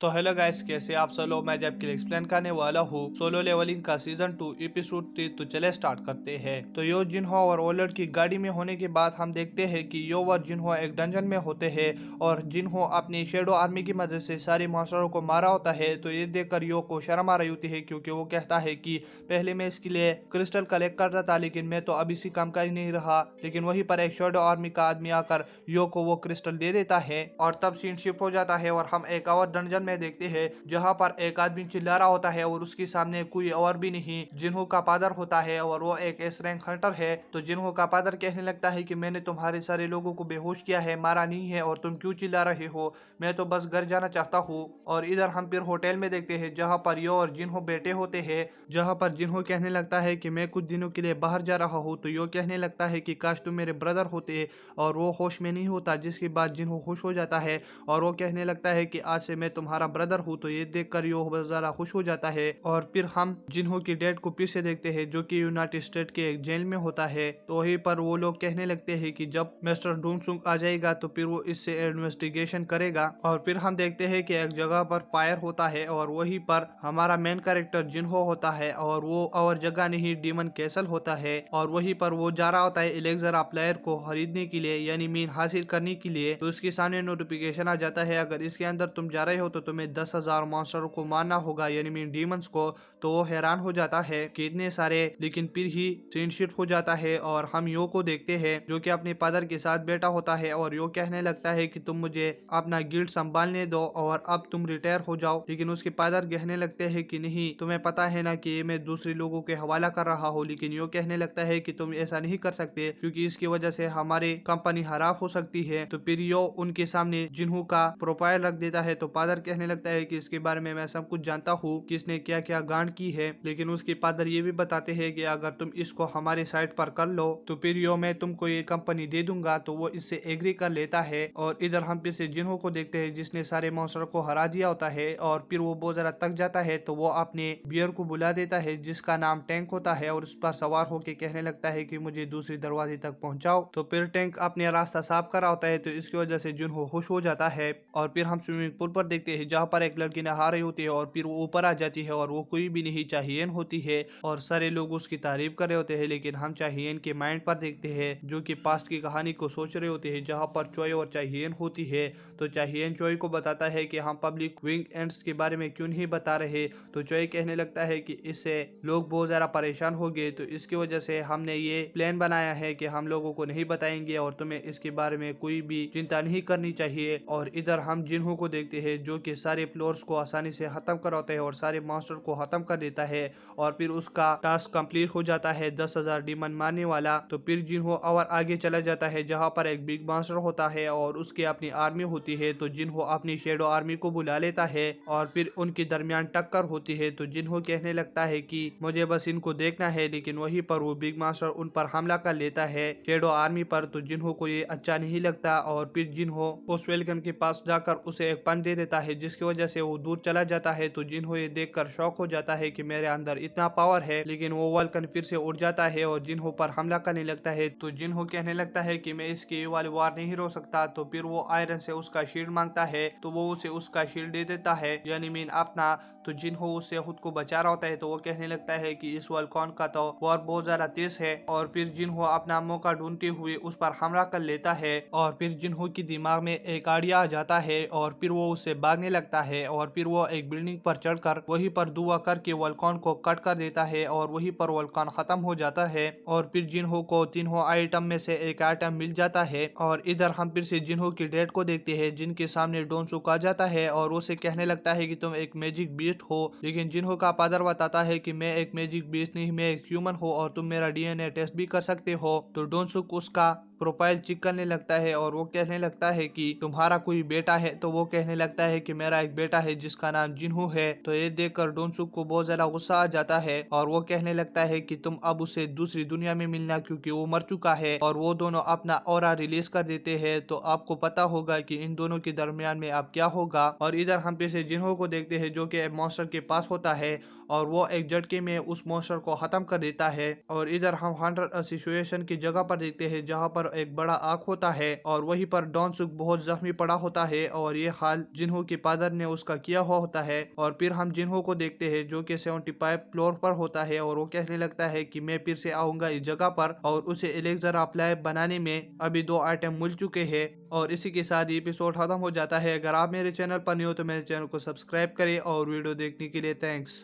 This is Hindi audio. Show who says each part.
Speaker 1: तो हेलो गाइस, कैसे आप सब लोग। मैं जब के लिए एक्सप्लेन करने वाला हूँ सोलो लेवलिंग का सीजन 2 एपिसोड 3। तो चले स्टार्ट करते हैं। तो यो जिन्हो और ओलर की गाड़ी में होने के बाद हम देखते हैं कि यो और जिन्हो एक डंजन में होते हैं और जिन्हो अपनी शेडो आर्मी की मदद से सारे मॉन्स्टरों को मारा होता है। तो ये देखकर यो को शर्म आ रही होती है, क्योंकि वो कहता है कि पहले मैं इसके लिए क्रिस्टल कलेक्ट करता था, लेकिन मैं तो अब इसी काम का ही नहीं रहा। लेकिन वहीं पर एक शेडो आर्मी का आदमी आकर यो को वो क्रिस्टल दे देता है और तब सीन शिफ्ट हो जाता है और हम एक और डंजन में देखते हैं जहां पर एक आदमी चिल्ला रहा होता है और उसके सामने कोई और भी नहीं जिन्हों का फादर होता है और वो एक एस रैंक हंटर है। तो जिन्हों का फादर कहने लगता है कि मैंने तुम्हारे सारे लोगों को बेहोश किया है, मारा नहीं है, और तुम क्यों चिल्ला रहे हो, मैं तो बस घर जाना चाहता हूँ। और इधर हम फिर होटल में देखते हैं जहाँ पर यो और जिन्हों बैठे होते हैं, जहाँ पर जिन्हों कहने लगता है कि मैं कुछ दिनों के लिए बाहर जा रहा हूँ। तो यो कहने लगता है कि काश तुम मेरे ब्रदर होते, और वो होश में नहीं होता, जिसके बाद जिन्हों खुश हो जाता है और वो कहने लगता है कि आज से मैं तुम्हारा ब्रदर हूँ। तो ये देखकर यो बहुत ज्यादा खुश हो जाता है और फिर हम जिन्हों की डेड को फिर से देखते हैं, जो कि यूनाइटेड स्टेट के एक जेल में होता है। तो वहीं पर वो लोग कहने लगते हैं कि जब मिस्टर डूमसुंग आ जाएगा तो फिर वो इससे इन्वेस्टिगेशन करेगा। और फिर हम देखते हैं कि एक जगह पर फायर होता है और वहीं पर हमारा मेन कैरेक्टर जिन्हो होता है और वो और जगह नहीं डीमन कैसल होता है। और वहीं पर वो जा रहा होता है एलेक्जेरा प्लेयर को खरीदने के लिए, यानी मीन हासिल करने के लिए। तो उसके सामने नोटिफिकेशन आ जाता है, अगर इसके अंदर तुम जा रहे हो तो तुम्हें 10,000 मॉन्स्टर को मारना होगा, यानी मीन डीमंस को। तो वो हैरान हो जाता है कि इतने सारे, लेकिन फिर ही सीन शिफ्ट हो जाता है और हम यो को देखते हैं जो कि अपने फादर के साथ बैठा होता है और यो कहने लगता है कि तुम मुझे अपना गिल्ड संभालने दो और अब तुम रिटायर हो जाओ। लेकिन उसके फादर कहने लगते हैं कि नहीं, तुम्हें पता है ना कि मैं दूसरे लोगों के हवाला कर रहा हूँ। लेकिन यो कहने लगता है कि तुम ऐसा नहीं कर सकते, क्योंकि इसकी वजह से हमारी कंपनी खराब हो सकती है। तो फिर यो उनके सामने जिन्हों का प्रोफाइल रख देता है। तो फादर कहने लगता है कि इसके बारे में मैं सब कुछ जानता हूँ कि इसने क्या क्या गांड की है। लेकिन उसके फादर ये भी बताते हैं कि अगर तुम इसको हमारे साइट पर कर लो तो फिर यो मैं तुमको ये कंपनी दे दूंगा। तो वो इससे एग्री कर लेता है। और इधर हम फिर से जिन्हों को देखते हैं जिसने सारे मॉन्स्टर को हरा दिया होता है और फिर वो बहुत ज्यादा थक जाता है। तो वो अपने बियर को बुला देता है जिसका नाम टैंक होता है और उस पर सवार होकर कहने लगता है कि मुझे दूसरी दरवाजे तक पहुंचाओ। तो फिर टैंक अपने रास्ता साफ कर रहा होता है, तो इसकी वजह से जिन्हों खुश हो जाता है। और फिर हम स्विमिंग पूल पर देखते हैं जहाँ पर एक लड़की नहा रही होती है और फिर वो ऊपर आ जाती है और वो कोई भी नहीं चाहियन होती है और सारे लोग उसकी तारीफ कर रहे होते हैं। लेकिन हम चाहियन के माइंड पर देखते हैं जो कि पास्ट की कहानी को सोच रहे होते हैं, जहाँ पर चोय और चाहियन होती है। तो चाहियन चोय को बताता है कि हम पब्लिक विंग एंड्स के बारे में क्यों नहीं बता रहे। तो चोय कहने लगता है कि इससे लोग बहुत ज्यादा परेशान हो गए, तो इसकी वजह से हमने ये प्लान बनाया है कि हम लोगों को नहीं बताएंगे और तुम्हें इसके बारे में कोई भी चिंता नहीं करनी चाहिए। और इधर हम जिन्हों को देखते हैं जो कि सारे फ्लोर्स को आसानी से खत्म कराते हैं और सारे मॉन्स्टर को खत्म कर देता है और फिर उसका टास्क कंप्लीट हो जाता है 10,000 डीमन मारने वाला। तो फिर जिन्हों और आगे चला जाता है जहाँ पर एक बिग मॉन्स्टर होता है और उसकी अपनी आर्मी होती है। तो जिन्हों अपनी शेडो आर्मी को बुला लेता है और फिर उनके दरमियान टक्कर होती है। तो जिन्हों कहने लगता है कि मुझे बस इनको देखना है, लेकिन वहीं पर वो बिग मास्टर उन पर हमला कर लेता है शेडो आर्मी पर। तो जिन्हों को ये अच्छा नहीं लगता और फिर जिन्हों उस वेलकम के पास जाकर उसे एक पंच दे देता है, जिसकी वजह से वो दूर चला जाता है। तो जिन्हों ये देखकर शौक हो जाता है कि मेरे अंदर इतना पावर है, लेकिन वो वल्कन फिर से उड़ जाता है और जिन्हों पर हमला करने लगता है। तो जिन्हों कहने लगता है कि मैं इसके वाले वार नहीं रोक सकता। तो फिर वो आयरन से उसका शील्ड मांगता है, तो वो उसे उसका शील्ड दे देता है, यानी मीन अपना। तो जिन्हों उससे खुद को बचा रहा होता है, तो वो कहने लगता है कि इस वल्कॉन का तो वार बहुत ज्यादा तेज है। और फिर जिन्हों अपना मौका ढूंढते हुए उस पर हमला कर लेता है और फिर जिन्हों की दिमाग में एक आइडिया आ जाता है और फिर वो उससे भागने लगता है और फिर वो एक बिल्डिंग पर चढ़कर वहीं पर दुआ करके वल्कॉन को कट कर देता है और वहीं पर वल्कॉन खत्म हो जाता है। और फिर जिन्हों को तीनों आइटम में से एक आइटम मिल जाता है। और इधर हम फिर से जिन्हों की डेट को देखते हैं जिनके सामने डोनसुक आ जाता है और उसे कहने लगता है कि तुम एक मैजिक बीस्ट हो। लेकिन जिन्हों का फादर बताता है कि मैं एक मैजिक बीस्ट नहीं, मैं एक ह्यूमन हूँ और तुम मेरा डीएनए टेस्ट भी कर सकते हो। तो डोनसुक उसका प्रोफाइल चेक करने लगता है और वो कहने लगता है कि तुम्हारा कोई बेटा है। तो वो कहने लगता है कि मेरा एक बेटा है जिसका नाम जिन्हू है। तो ये देखकर डोनसुक को बहुत ज्यादा गुस्सा आ जाता है और वो कहने लगता है कि तुम अब उसे दूसरी दुनिया में मिलना, क्योंकि वो मर चुका है। और वो दोनों अपना ऑरा रिलीज कर देते हैं। तो आपको पता होगा कि इन दोनों के दरमियान में अब क्या होगा। और इधर हम फिर से जिन्हों को देखते हैं जो कि मॉन्स्टर के पास होता है और वो एक झटके में उस मॉन्स्टर को खत्म कर देता है। और इधर हम हंटर एसोसिएशन की जगह पर देखते हैं जहाँ पर पर एक बड़ा आग होता है और वहीं पर डॉन सुक बहुत जख्मी पड़ा होता है और ये हाल जिन्हो के फादर ने उसका किया हुआ होता है। और फिर हम जिन्हो को देखते हैं जो कि 75 फ्लोर पर होता है और वो कहने लगता है कि मैं फिर से आऊंगा इस जगह पर, और उसे एलेक्सर अप्लाई बनाने में अभी 2 आइटम मिल चुके हैं। और इसी के साथ ये एपिसोड खत्म हो जाता है। अगर आप मेरे चैनल पर नहीं हो तो मेरे चैनल को सब्सक्राइब करें और वीडियो देखने के लिए थैंक्स।